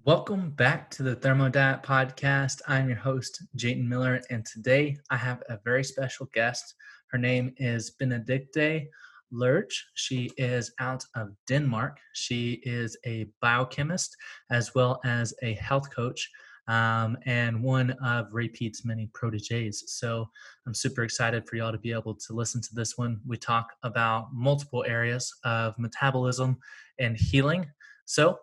Welcome back to the Thermo Diet Podcast. I'm your host, Jayton Miller, and today I have a very special guest. Her name is Benedicte Lerche. She is out of Denmark. She is a biochemist as well as a health coach and one of Ray Peat's many proteges. So I'm super excited for y'all to be able to listen to this one. We talk about multiple areas of metabolism and healing. So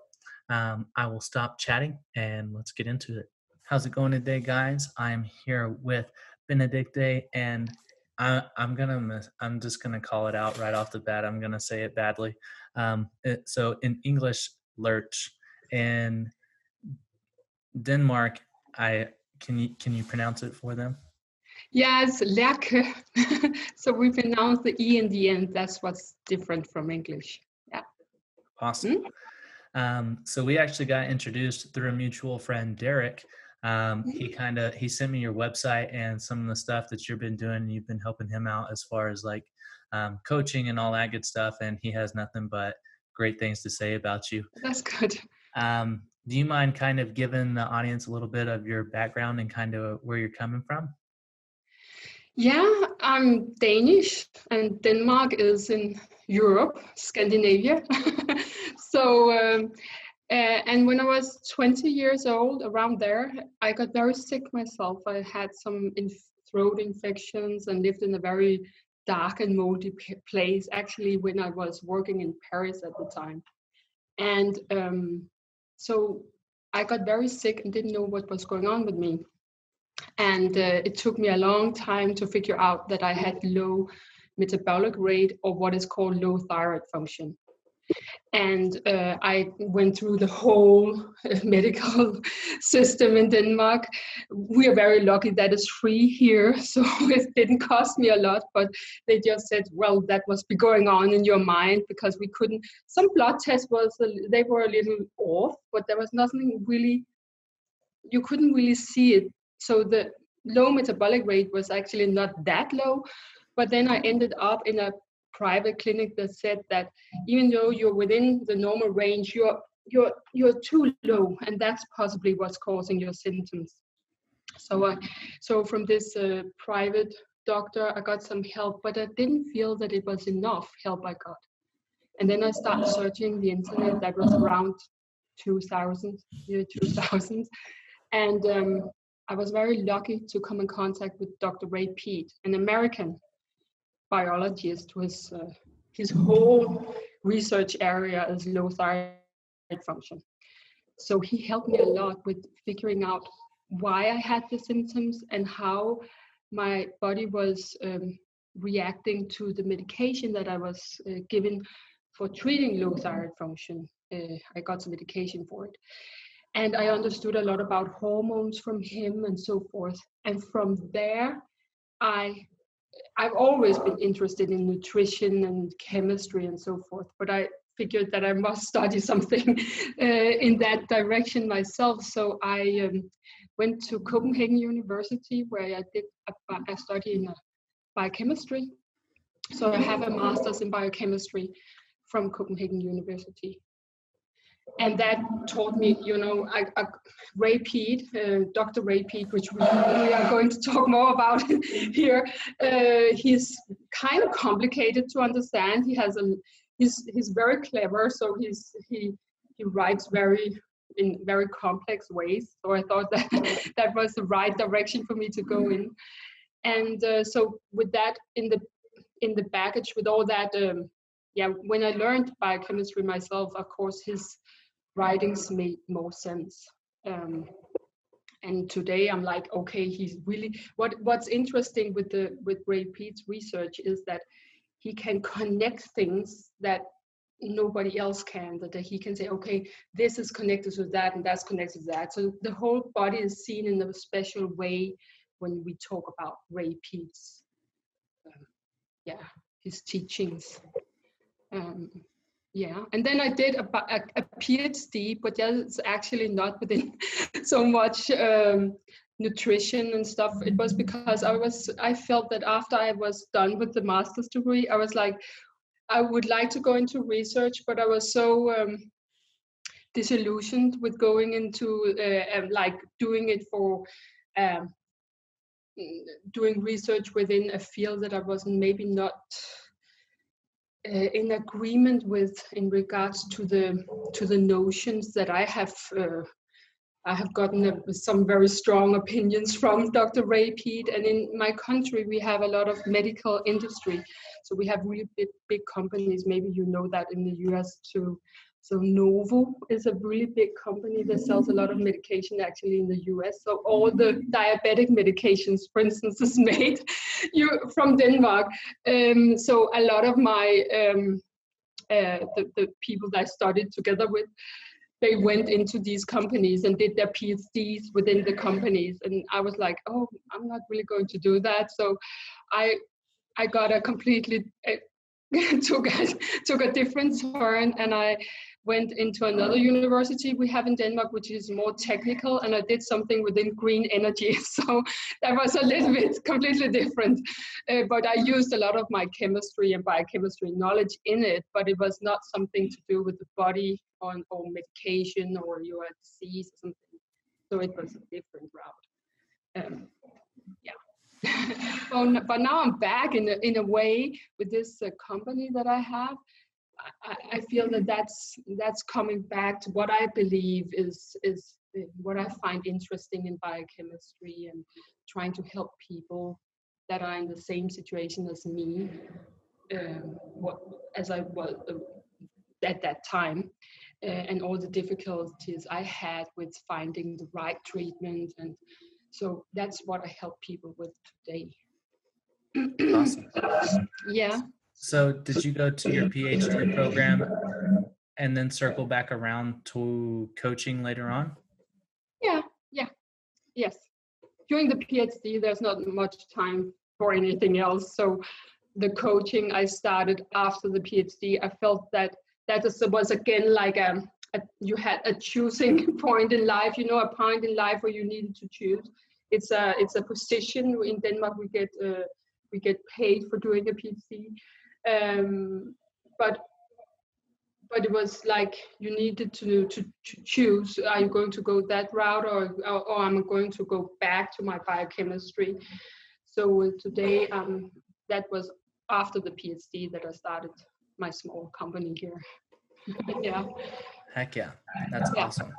I will stop chatting and let's get into it. How's it going today, guys? I'm here with Benedicte, and I'm just gonna call it out right off the bat. I'm gonna say it badly. So in English, Lerche. In Denmark, can you pronounce it for them? Yes, Lerche. So we pronounce the E in the end. That's what's different from English. Yeah. Awesome. So we actually got introduced through a mutual friend, Derek. He sent me your website and some of the stuff that you've been doing. You've been helping him out as far as like coaching and all that good stuff. And he has nothing but great things to say about you. That's good. Do you mind kind of giving the audience a little bit of your background and kind of where you're coming from? Yeah, I'm Danish and Denmark is in Europe, Scandinavia. And when I was 20 years old, around there, I got very sick myself. I had some throat infections and lived in a very dark and moldy place, actually, when I was working in Paris at the time. And so I got very sick and didn't know what was going on with me. And it took me a long time to figure out that I had low metabolic rate, or what is called low thyroid function. And I went through the whole medical system in Denmark. We are very lucky that it's free here, so it didn't cost me a lot, but they just said, well, that must be going on in your mind, because we couldn't, some blood tests they were a little off, but there was nothing really, you couldn't really see it. So the low metabolic rate was actually not that low, but then I ended up in a private clinic that said that even though you're within the normal range, you're too low, and that's possibly what's causing your symptoms. So from this private doctor, I got some help, but I didn't feel that it was enough help I got. And then I started searching the internet. That was around 2000, year 2000, and I was very lucky to come in contact with Dr. Ray Peat, an American biologist who is his whole research area is low thyroid function. So he helped me a lot with figuring out why I had the symptoms and how my body was reacting to the medication that I was given for treating low thyroid function. I got some medication for it. And I understood a lot about hormones from him and so forth. And from there, I've always been interested in nutrition and chemistry and so forth, but I figured that I must study something in that direction myself. So I went to Copenhagen University, where I studied in biochemistry. So I have a master's in biochemistry from Copenhagen University. And that taught me, Ray Peat, Dr. Ray Peat, which we are going to talk more about here. He's kind of complicated to understand. He's very clever, so he writes in very complex ways. So I thought that was the right direction for me to go in. And so with that in the baggage, with all that, when I learned biochemistry myself, of course, his writings made more sense. And today I'm like, okay, he's really, what's interesting with Ray Peat's research is that he can connect things that nobody else can, that he can say, okay, this is connected to that and that's connected to that. So the whole body is seen in a special way when we talk about Ray Peat's, his teachings. And then I did a PhD, but that's actually not within so much nutrition and stuff. It was because I felt that after I was done with the master's degree, I was like, I would like to go into research, but I was so disillusioned with going into like doing it for doing research within a field that I wasn't maybe not in agreement with in regards to the notions that I have gotten some very strong opinions from Dr. Ray Peat. And in my country, we have a lot of medical industry. So we have really big companies. Maybe you know that in the US too. So Novo is a really big company that sells a lot of medication actually in the US. So all the diabetic medications, for instance, is made from Denmark. So a lot of my, the people that I studied together with, they went into these companies and did their PhDs within the companies. And I was like, oh, I'm not really going to do that. So I got a completely, took a different turn, and I went into another university we have in Denmark, which is more technical, and I did something within green energy. So that was a little bit completely different, but I used a lot of my chemistry and biochemistry knowledge in it, but it was not something to do with the body or medication or your disease or something. So it was a different route. But now I'm back in a way with this company that I have. I feel that that's coming back to what I believe is what I find interesting in biochemistry, and trying to help people that are in the same situation as me, as I was at that time, and all the difficulties I had with finding the right treatment. And so that's what I help people with today. Awesome. Yeah. So did you go to your PhD program and then circle back around to coaching later on? Yes. During the PhD, there's not much time for anything else. So the coaching I started after the PhD, I felt that was again like you had a choosing point in life, a point in life where you needed to choose. It's a position in Denmark. We get paid for doing a PhD, but it was like you needed to choose. Are you going to go that route, or I'm going to go back to my biochemistry? So today, that was after the PhD that I started my small company here. Yeah. Heck yeah, that's awesome.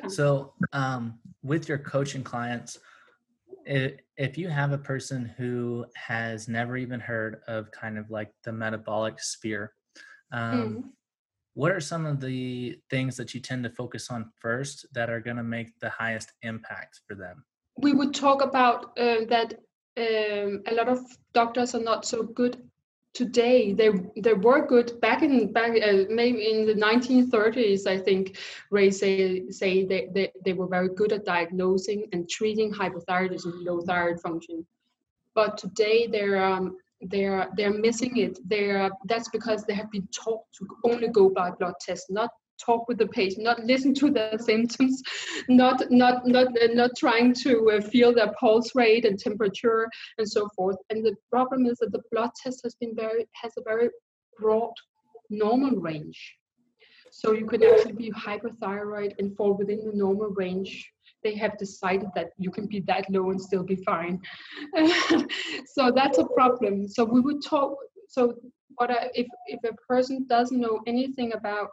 So with your coaching clients, if you have a person who has never even heard of kind of like the metabolic sphere, what are some of the things that you tend to focus on first that are going to make the highest impact for them? We would talk about that a lot of doctors are not so good today. They were good back maybe in the 1930s. I think Ray say they were very good at diagnosing and treating hypothyroidism, low thyroid function. But today they're missing it. That's because they have been taught to only go by blood tests, not talk with the patient, not listen to their symptoms, not trying to feel their pulse rate and temperature and so forth. And the problem is that the blood test has a very broad normal range. So you could actually be hyperthyroid and fall within the normal range. They have decided that you can be that low and still be fine. So that's a problem. So we would talk. So if a person doesn't know anything about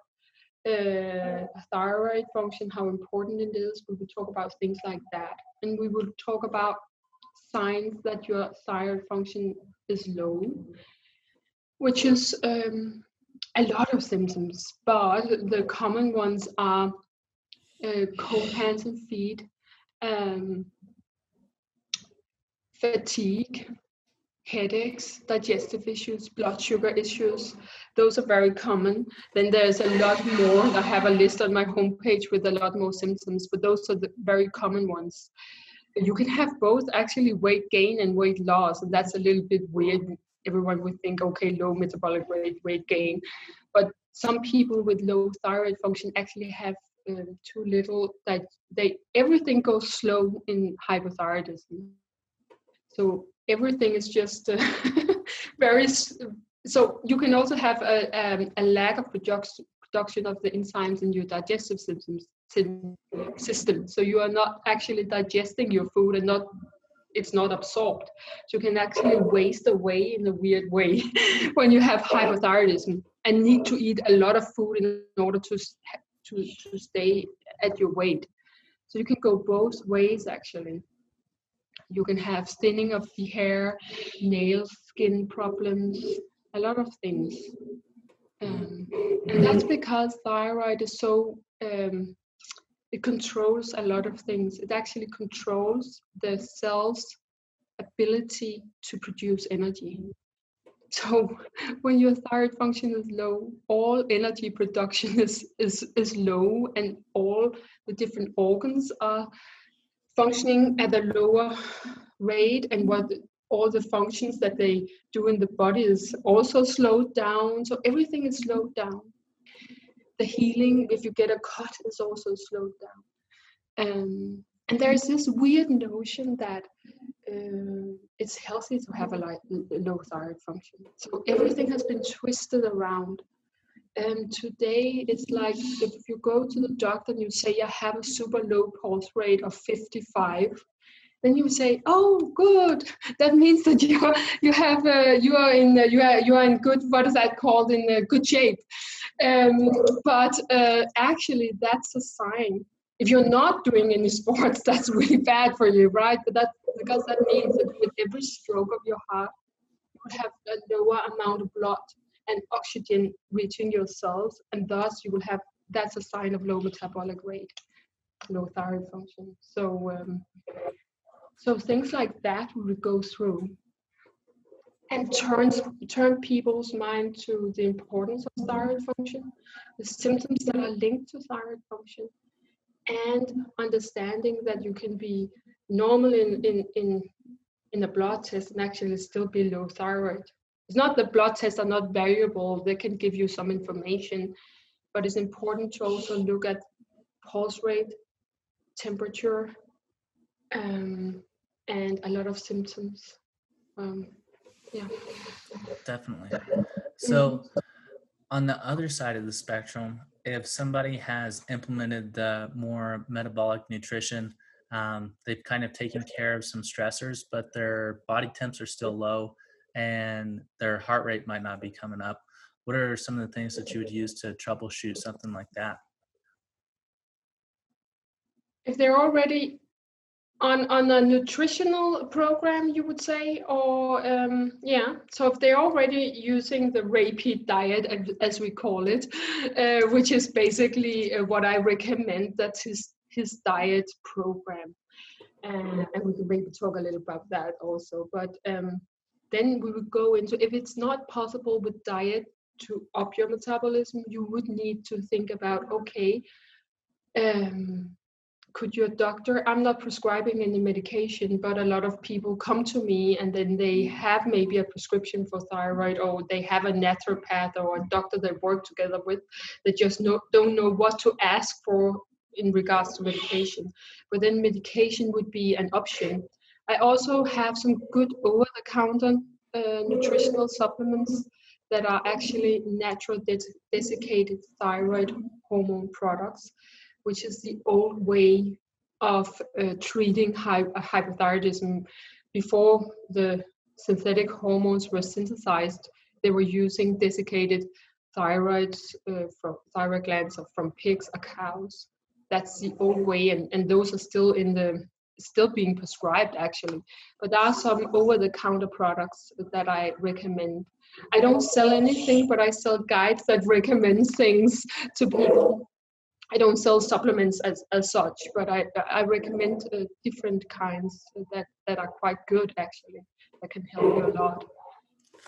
thyroid function, how important it is, we would talk about things like that. And we would talk about signs that your thyroid function is low, which is a lot of symptoms, but the common ones are cold hands and feet, fatigue, headaches, digestive issues, blood sugar issues. Those are very common. Then there's a lot more. I have a list on my homepage with a lot more symptoms, but those are the very common ones. You can have both actually weight gain and weight loss, and that's a little bit weird. Everyone would think, okay, low metabolic rate, weight gain. But some people with low thyroid function actually have too little, that everything goes slow in hypothyroidism. So everything is just very, so you can also have a lack of production of the enzymes in your digestive system. So you are not actually digesting your food and it's not absorbed. So you can actually waste away in a weird way when you have hypothyroidism and need to eat a lot of food in order to stay at your weight. So you can go both ways actually. You can have thinning of the hair, nails, skin problems, a lot of things. And that's because thyroid is so, it controls a lot of things. It actually controls the cell's ability to produce energy. So when your thyroid function is low, all energy production is low, and all the different organs are functioning at a lower rate, and all the functions that they do in the body is also slowed down. So everything is slowed down. The healing, if you get a cut, is also slowed down. And there's this weird notion that it's healthy to have a low thyroid function. So everything has been twisted around. And today it's like if you go to the doctor and you say you have a super low pulse rate of 55, then you say, "Oh, good. That means that you are in good. What is that called? In good shape." But actually, that's a sign. If you're not doing any sports, that's really bad for you, right? But that's because that means that with every stroke of your heart, you would have a lower amount of blood and oxygen reaching your cells, and thus you will have. That's a sign of low metabolic rate, low thyroid function. So things like that we would go through, and turn people's mind to the importance of thyroid function, the symptoms that are linked to thyroid function, and understanding that you can be normal in a blood test and actually still be low thyroid. It's not that blood tests are not variable; they can give you some information, but it's important to also look at pulse rate, temperature, and a lot of symptoms. Yeah. Definitely. So on the other side of the spectrum, if somebody has implemented the more metabolic nutrition, they've kind of taken care of some stressors, but their body temps are still low and their heart rate might not be coming up. What are some of the things that you would use to troubleshoot something like that? If they're already on a nutritional program, you would say, or yeah. So if they're already using the Ray Peat diet, as we call it, which is basically what I recommend. That's his diet program, and we can maybe talk a little about that also. But then we would go into, if it's not possible with diet to up your metabolism, you would need to think about, okay, could your doctor, I'm not prescribing any medication, but a lot of people come to me and then they have maybe a prescription for thyroid, or they have a naturopath or a doctor they work together with that just don't know what to ask for in regards to medication. But then medication would be an option. I also have some good over-the-counter nutritional supplements that are actually natural desiccated thyroid hormone products, which is the old way of treating hypothyroidism. Before the synthetic hormones were synthesized, they were using desiccated thyroid from thyroid glands from pigs or cows. That's the old way, and those are still being prescribed actually. But there are some over-the-counter products that I recommend. I don't sell anything, but I sell guides that recommend things to people. I don't sell supplements as such, but I recommend different kinds that are quite good actually, that can help you a lot.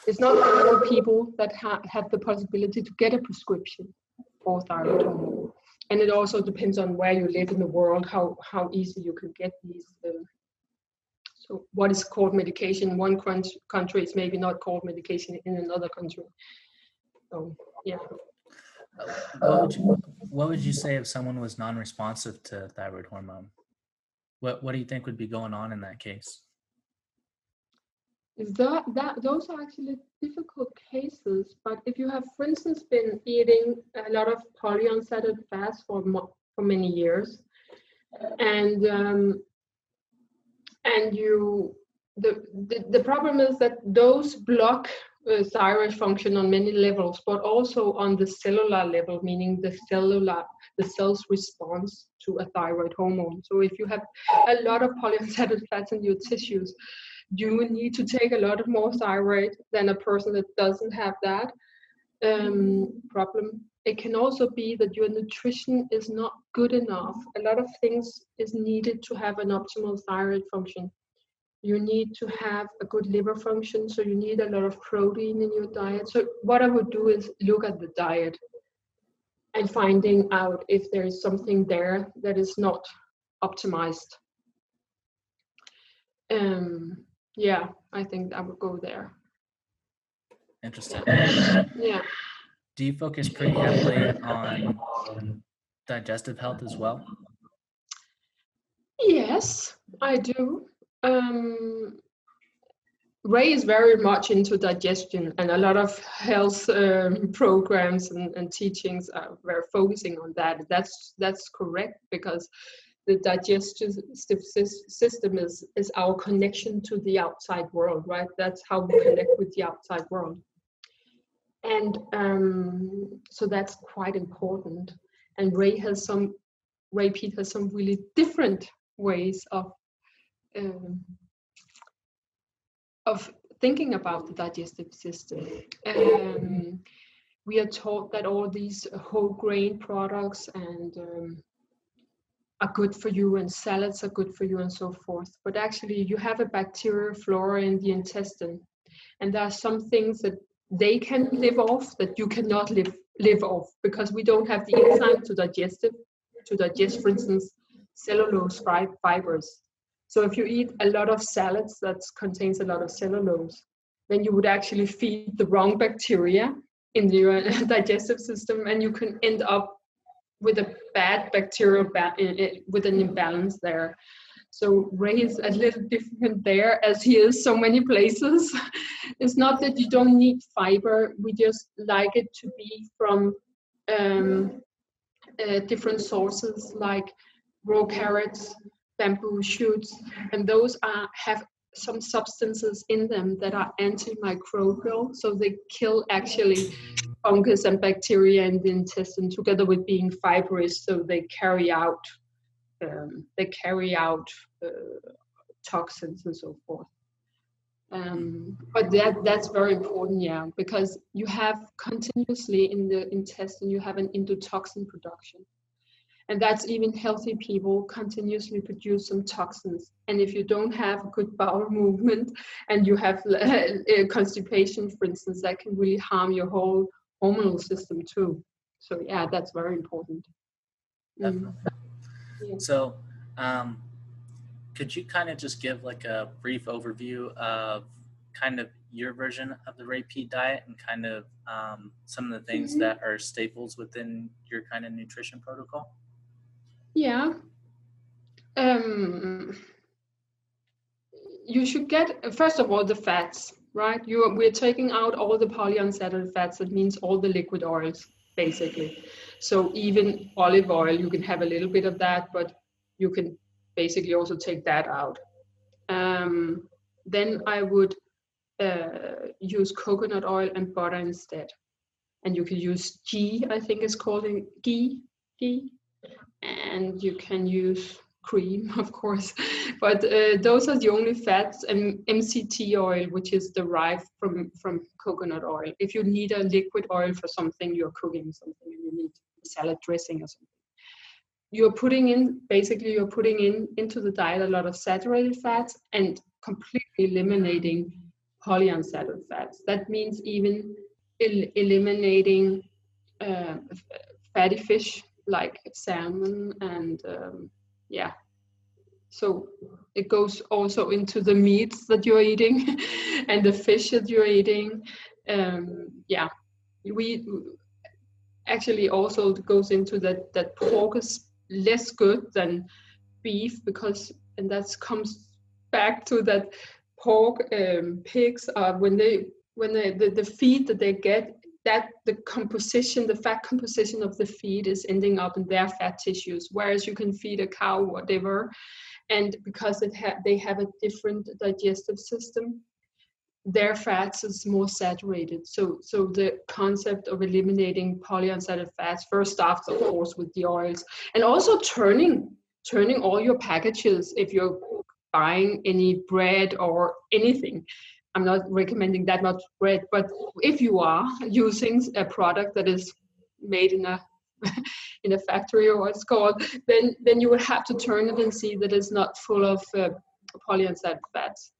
It's not all people that have the possibility to get a prescription for thyroid hormone. And it also depends on where you live in the world, how easy you can get these. So what is called medication in one country is maybe not called medication in another country. So yeah. What would you say if someone was non-responsive to thyroid hormone? What do you think would be going on in that case? Those are actually difficult cases, but if you have, for instance, been eating a lot of polyunsaturated fats for many years, and the problem is that those block thyroid function on many levels, but also on the cellular level, meaning the cell's response to a thyroid hormone. So if you have a lot of polyunsaturated fats in your tissues, you need to take a lot more thyroid than a person that doesn't have that problem. It can also be that your nutrition is not good enough. A lot of things is needed to have an optimal thyroid function. You need to have a good liver function, so you need a lot of protein in your diet. So what I would do is look at the diet and finding out if there is something there that is not optimized. Yeah, I think I would go there. Interesting. Yeah. Do you focus pretty heavily on digestive health as well? Yes, I do. Ray is very much into digestion, and a lot of health programs and teachings are very focusing on that. That's correct, because the digestive system is our connection to the outside world, right? That's how we connect with the outside world. And so that's quite important. And Ray Peat has some really different ways of thinking about the digestive system. We are taught that all these whole grain products and are good for you, and salads are good for you, and so forth. But actually, you have a bacterial flora in the intestine, and there are some things that they can live off that you cannot live off, because we don't have the enzyme to digest, for instance, cellulose fibers. So if you eat a lot of salads that contains a lot of cellulose, then you would actually feed the wrong bacteria in your digestive system, and you can end up with a bad bacterial with an imbalance there. So Ray is a little different there, as he is so many places. It's not that you don't need fiber, we just like it to be from different sources, like raw carrots, bamboo shoots, and those have some substances in them that are antimicrobial, so they kill actually fungus and bacteria in the intestine, together with being fibrous, so they carry out toxins and so forth. But that's very important, yeah, because you have continuously in the intestine, you have an endotoxin production. And that's even healthy people continuously produce some toxins. And if you don't have good bowel movement and you have constipation, for instance, that can really harm your whole hormonal system too. So yeah, that's very important. Definitely. Yeah. So could you kind of just give like a brief overview of kind of your version of the Ray Peat diet and kind of some of the things that are staples within your kind of nutrition protocol? Yeah. You should get, first of all, the fats, right? We're taking out all the polyunsaturated fats. That means all the liquid oils, basically. So even olive oil, you can have a little bit of that, but you can basically also take that out. Then I would use coconut oil and butter instead. And you can use ghee, I think it's called ghee. And you can use cream, of course, but those are the only fats, and MCT oil, which is derived from coconut oil. If you need a liquid oil for something, you're cooking something and you need salad dressing or something, you're putting into the diet a lot of saturated fats and completely eliminating polyunsaturated fats. That means even eliminating fatty fish like salmon, and so it goes also into the meats that you're eating and the fish that you're eating. We actually also goes into that pork is less good than beef, because, and that comes back to that pork, pigs, when the feed that they get, that the fat composition of the feed is ending up in their fat tissues, whereas you can feed a cow whatever, and because they have a different digestive system, their fats is more saturated. So the concept of eliminating polyunsaturated fats first starts, of course, with the oils, and also turning all your packages. If you're buying any bread or anything, I'm not recommending that much bread, but if you are using a product that is made in a in a factory, or what's called, then you would have to turn it and see that it's not full of polyunsaturated fats.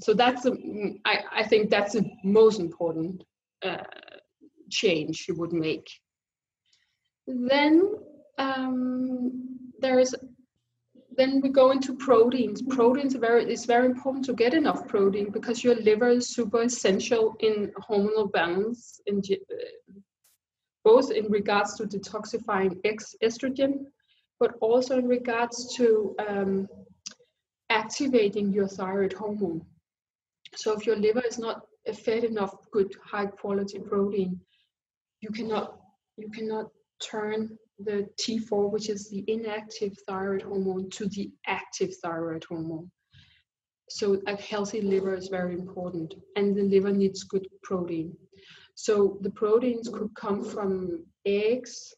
So that's I think that's the most important change you would make. Then then we go into proteins. Proteins it's very important to get enough protein, because your liver is super essential in hormonal balance, both in regards to detoxifying estrogen, but also in regards to activating your thyroid hormone. So if your liver is not fed enough good high quality protein, you cannot turn the T4, which is the inactive thyroid hormone, to the active thyroid hormone. So a healthy liver is very important, and the liver needs good protein. So the proteins could come from eggs,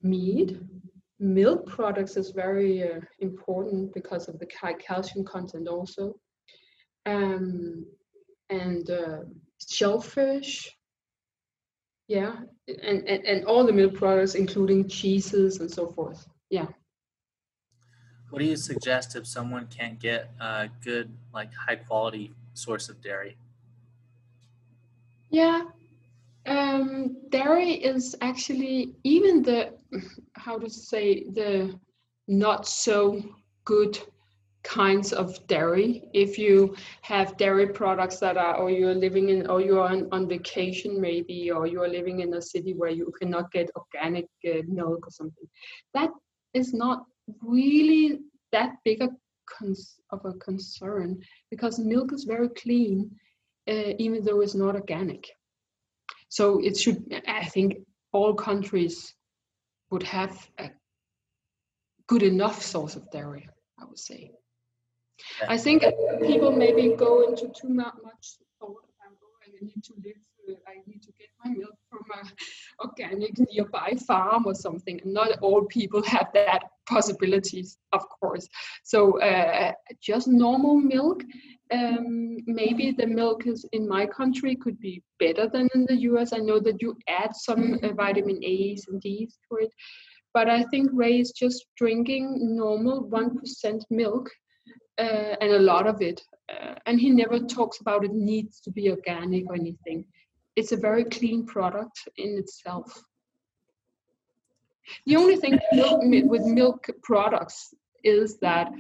meat. Milk products is very important because of the high calcium content also, and shellfish, yeah, and all the milk products, including cheeses and so forth. Yeah. What do you suggest if someone can't get a good, like, high quality source of dairy? Yeah. Dairy is actually, even the not so good kinds of dairy. If you have dairy products that are, or you're living in, or you're on vacation maybe, or you're living in a city where you cannot get organic milk or something, that is not really that big of a concern, because milk is very clean, even though it's not organic. So it should, I think all countries would have a good enough source of dairy, I would say. I think people maybe go into too much thought about, I need to get my milk from an organic nearby farm or something. And not all people have that possibilities, of course. So just normal milk. Maybe the milk is in my country could be better than in the US. I know that you add some vitamin A's and D's to it, but I think Ray is just drinking normal 1% milk, and a lot of it. And he never talks about it needs to be organic or anything. It's a very clean product in itself. The only thing with milk products is that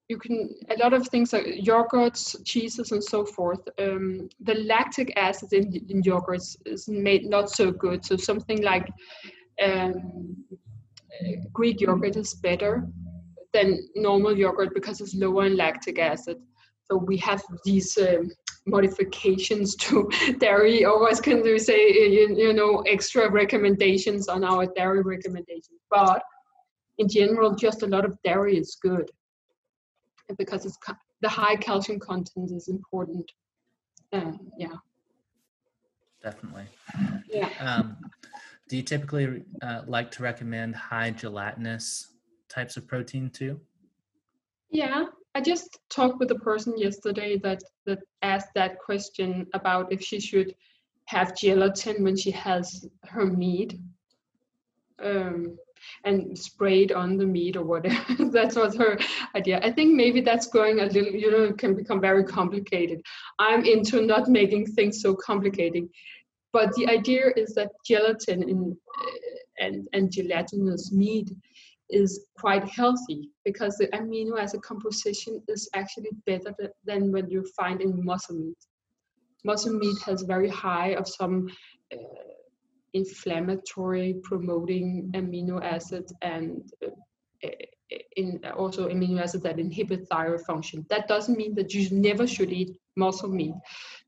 you can, a lot of things like yogurts, cheeses, and so forth. The lactic acid in yogurts is made not so good. So something like Greek yogurt is better than normal yogurt because it's lower in lactic acid. So we have these modifications to dairy, or what can we say, extra recommendations on our dairy recommendations. But in general, just a lot of dairy is good, because the high calcium content is important. Yeah. Definitely. Yeah. Do you typically like to recommend high gelatinous types of protein too? Yeah, I just talked with a person yesterday that asked that question about if she should have gelatin when she has her meat, and sprayed on the meat or whatever. That was her idea. I think maybe that's going a little, it can become very complicated. I'm into not making things so complicated. But the idea is that gelatin and gelatinous meat is quite healthy, because the amino acid composition is actually better than what you find in muscle meat. Muscle meat has very high of some inflammatory promoting amino acids and in also amino acids that inhibit thyroid function. That doesn't mean that you never should eat muscle meat.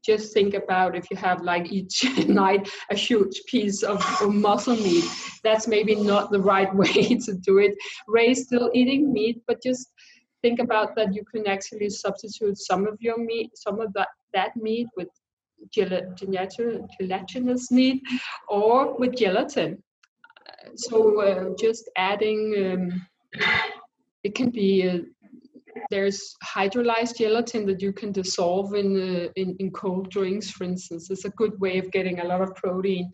Just think about if you have like each night a huge piece of muscle meat, that's maybe not the right way to do it. Ray's still eating meat, but just think about that you can actually substitute some of your meat, some of that meat with gelatinous meat or with gelatin. So just adding, it can be, there's hydrolyzed gelatin that you can dissolve in cold drinks, for instance. It's a good way of getting a lot of protein.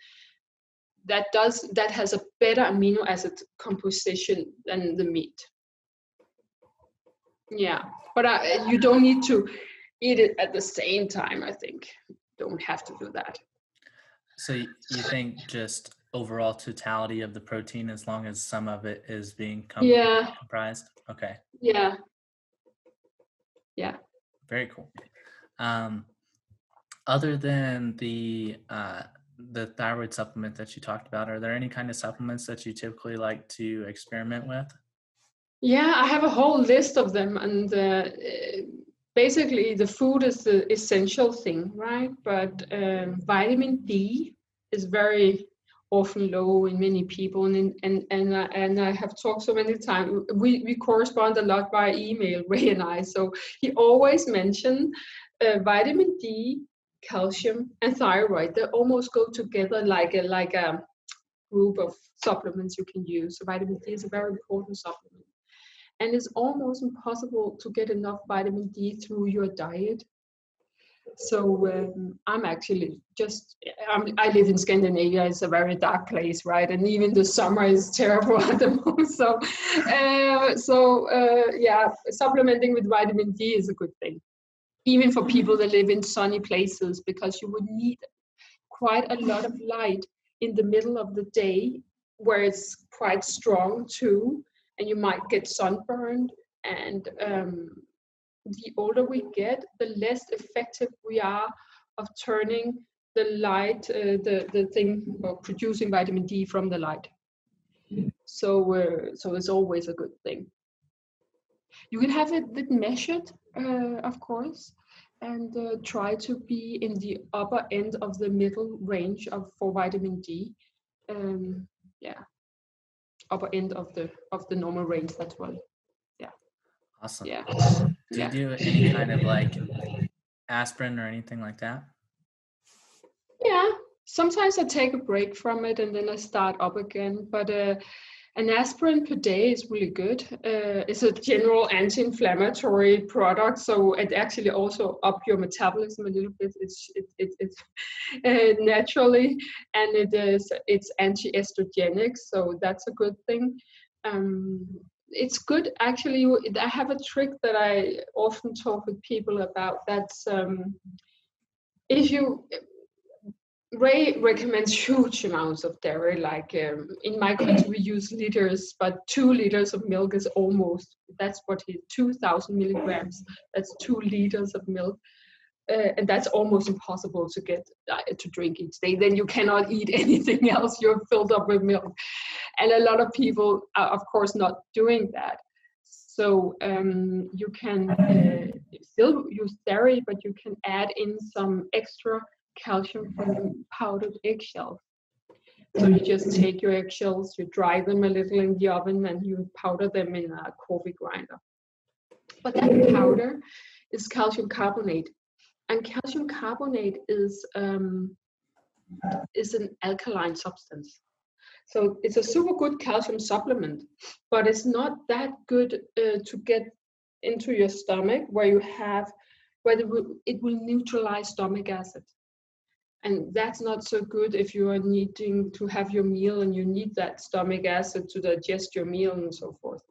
That has a better amino acid composition than the meat. Yeah, but you don't need to eat it at the same time, I think. Don't have to do that. So you think just overall totality of the protein, as long as some of it is being comprised? Okay. Yeah. Very cool. Other than the thyroid supplement that you talked about, are there any kind of supplements that you typically like to experiment with? Yeah, I have a whole list of them, and basically the food is the essential thing, right? But vitamin D is very often low in many people, and I have talked so many times. We correspond a lot by email, Ray and I. So he always mentioned vitamin D, calcium, and thyroid. They almost go together like a group of supplements you can use. So vitamin D is a very important supplement. And it's almost impossible to get enough vitamin D through your diet. So I'm actually I live in Scandinavia. It's a very dark place, right? And even the summer is terrible at the moment. So yeah, supplementing with vitamin D is a good thing, even for people that live in sunny places, because you would need quite a lot of light in the middle of the day where it's quite strong too, and you might get sunburned. And the older we get, the less effective we are of turning the light, the thing of producing vitamin D from the light. So it's always a good thing. You can have it measured, of course, and try to be in the upper end of the middle range for vitamin D. Upper end of the normal range. That's well. Yeah. Awesome. Yeah. Do you do any kind of like aspirin or anything like that? Yeah. Sometimes I take a break from it and then I start up again. But an aspirin per day is really good. It's a general anti-inflammatory product, so it actually also up your metabolism a little bit. It's naturally, and it's anti-estrogenic, so that's a good thing. It's good actually. I have a trick that I often talk with people about. That's if you Ray recommends huge amounts of dairy. Like in my country, we use liters, but 2 liters of milk is almost, that's what 2,000 milligrams. That's 2 liters of milk. And that's almost impossible to get to drink each day. Then you cannot eat anything else. You're filled up with milk. And a lot of people are, of course, not doing that. So you can still use dairy, but you can add in some extra calcium from powdered eggshells. So you just take your eggshells, you dry them a little in the oven, and you powder them in a coffee grinder. But that powder is calcium carbonate, and calcium carbonate is an alkaline substance. So it's a super good calcium supplement, but it's not that good to get into your stomach where it will neutralize stomach acid. And that's not so good if you are needing to have your meal and you need that stomach acid to digest your meal and so forth.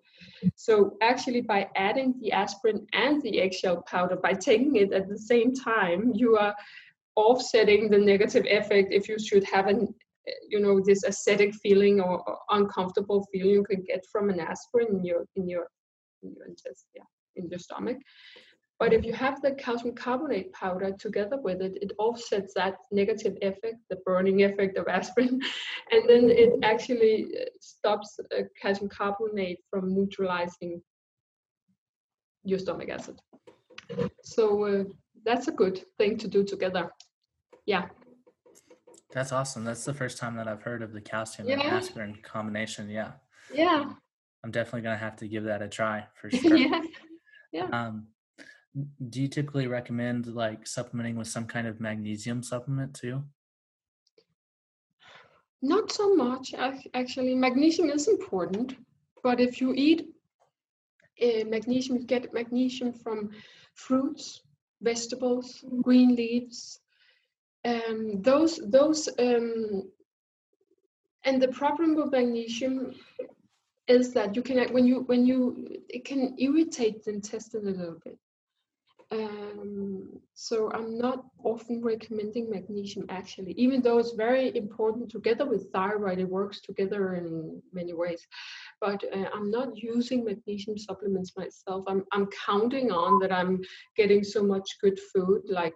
So actually by adding the aspirin and the eggshell powder, by taking it at the same time, you are offsetting the negative effect if you should have this acidic feeling or uncomfortable feeling you can get from an aspirin in your stomach. But if you have the calcium carbonate powder together with it, it offsets that negative effect, the burning effect of aspirin, and then it actually stops calcium carbonate from neutralizing your stomach acid. So that's a good thing to do together. Yeah. That's awesome. That's the first time that I've heard of the calcium and aspirin combination. Yeah. Yeah. I'm definitely going to have to give that a try for sure. Yeah. Do you typically recommend like supplementing with some kind of magnesium supplement too? Not so much, actually. Magnesium is important, but if you eat magnesium, you get magnesium from fruits, vegetables, green leaves. Those and the problem with magnesium is that you can it can irritate the intestine a little bit. So I'm not often recommending magnesium actually, even though it's very important together with thyroid. It works together in many ways, but I'm not using magnesium supplements myself. I'm counting on that I'm getting so much good food, like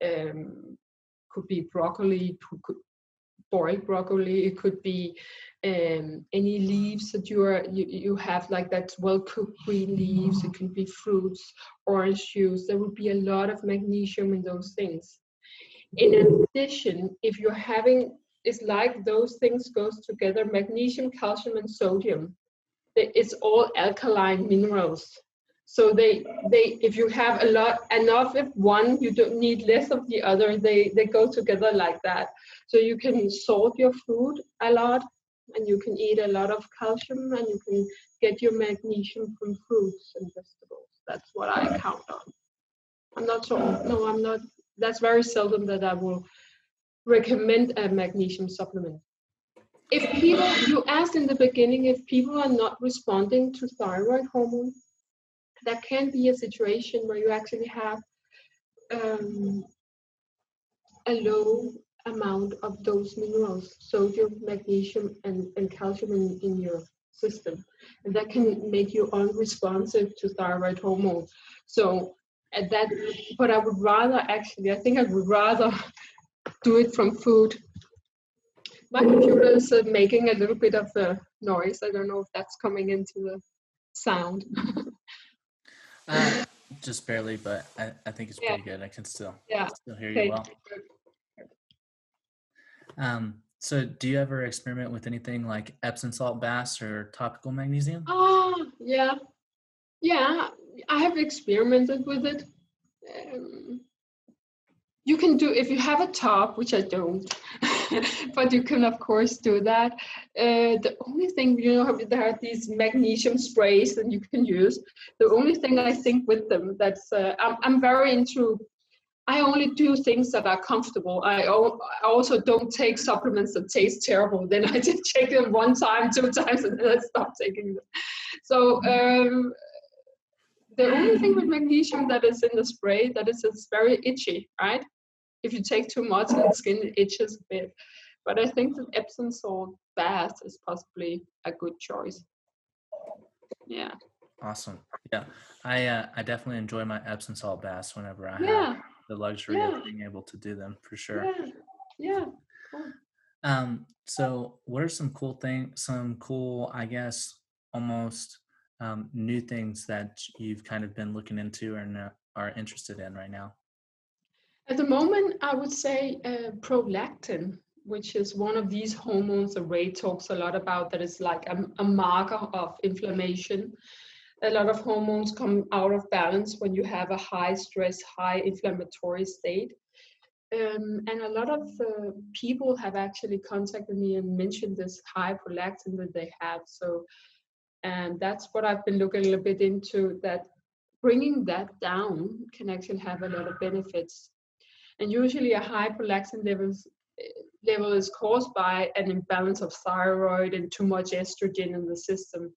could be broccoli, boiled broccoli. It could be any leaves that you have, like that's well cooked green leaves. It can be fruits, orange juice. There would be a lot of magnesium in those things. In addition, if you're having, it's like those things goes together: magnesium, calcium, and sodium. It's all alkaline minerals. So they if you have enough of one, you don't need less of the other. They go together like that. So you can salt your food a lot, and you can eat a lot of calcium, and you can get your magnesium from fruits and vegetables. That's what I count on. I'm not sure. No, I'm not. That's very seldom that I will recommend a magnesium supplement. If people, you asked in the beginning, if people are not responding to thyroid hormone, that can be a situation where you actually have a low amount of those minerals, sodium, magnesium, and calcium in your system. And that can make you unresponsive to thyroid hormone. So at that, but I would rather actually, I think I would rather do it from food. My computer is making a little bit of noise. I don't know if that's coming into the sound. Just barely, but I think it's pretty good. I can still hear you well. So do you ever experiment with anything like Epsom salt baths or topical magnesium? Oh, yeah. Yeah, I have experimented with it. You can do, if you have a tub, which I don't, but you can of course do that. The only thing, there are these magnesium sprays that you can use. The only thing I think with them, that's I'm very into, I only do things that are comfortable. I also don't take supplements that taste terrible. Then I just take them 1 time, 2 times, and then I stop taking them. So the only thing with magnesium that is in the spray, that is it's very itchy, right? If you take too much, the skin itches a bit. But I think that Epsom salt bath is possibly a good choice. Yeah. Awesome. Yeah, I definitely enjoy my Epsom salt baths whenever I have the luxury of being able to do them, for sure. Yeah. Cool. So what are some cool, I guess, almost new things that you've kind of been looking into or are interested in right now? At the moment, I would say prolactin, which is one of these hormones that Ray talks a lot about, that is like a marker of inflammation. A lot of hormones come out of balance when you have a high stress, high inflammatory state. And a lot of people have actually contacted me and mentioned this high prolactin that they have. So, and that's what I've been looking a little bit into, that bringing that down can actually have a lot of benefits. And usually a high prolactin level is caused by an imbalance of thyroid and too much estrogen in the system.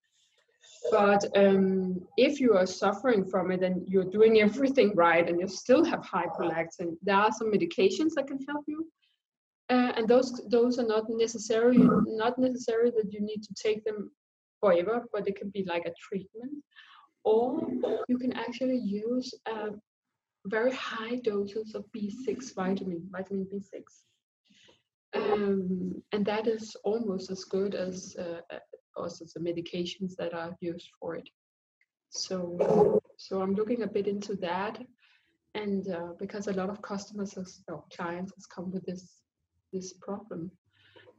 But if you are suffering from it and you're doing everything right and you still have high prolactin, there are some medications that can help you. And those are not necessary that you need to take them forever, but it can be like a treatment. or you can actually use very high doses of B6 vitamin B6. And that is almost as good as also the medications that are used for it. So I'm looking a bit into that, and because a lot of customers or clients has come with this problem.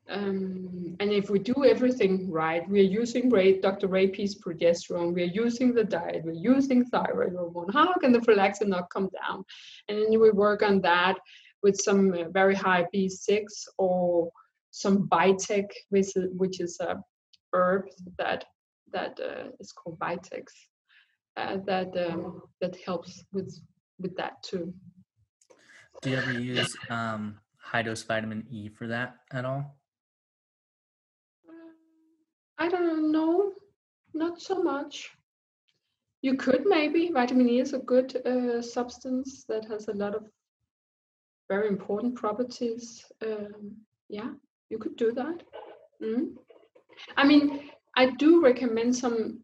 And if we do everything right, we're using Dr. Ray Peat's progesterone, we're using the diet, we're using thyroid hormone, how can the prolactin not come down? And then we work on that with some very high B6 or some Vitex, which is a herb that is called Vitex, that helps with that too. Do you ever use high dose vitamin E for that at all? I don't know, not so much. You could maybe. Vitamin E is a good substance that has a lot of very important properties. Yeah, you could do that. I mean, I do recommend some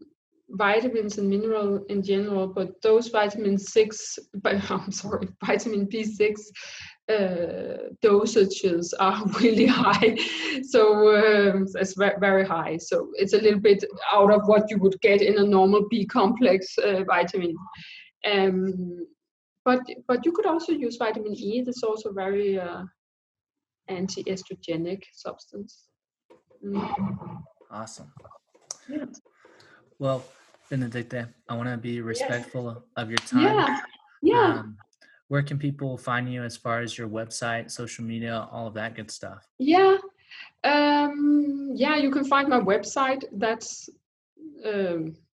vitamins and mineral in general, but those vitamin B6 dosages are really high, so it's very high. So it's a little bit out of what you would get in a normal B complex vitamin. But you could also use vitamin E. That's also very anti-estrogenic substance. Awesome. Yeah. Well, Benedicte, I want to be respectful of your time. Yeah. Where can people find you as far as your website, social media, all of that good stuff? Yeah. You can find my website. That's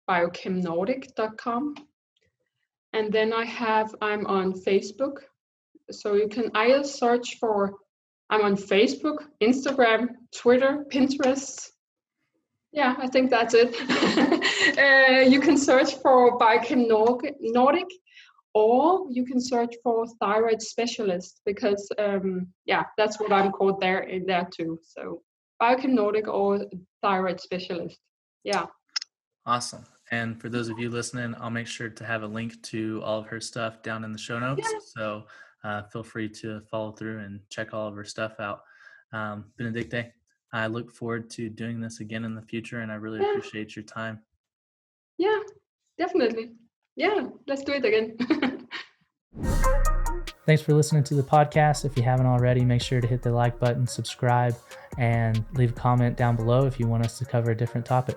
biochemnordic.com. And then I'm on Facebook. So you can either search for, I'm on Facebook, Instagram, Twitter, Pinterest. Yeah, I think that's it. You can search for Biochem Nordic, or you can search for thyroid specialist, because that's what I'm called there too. So Biochem Nordic or thyroid specialist. Yeah. Awesome. And for those of you listening, I'll make sure to have a link to all of her stuff down in the show notes. Yeah. So feel free to follow through and check all of her stuff out. Benedicte, I look forward to doing this again in the future, and I really appreciate your time. Yeah, definitely. Yeah, let's do it again. Thanks for listening to the podcast. If you haven't already, make sure to hit the like button, subscribe, and leave a comment down below if you want us to cover a different topic.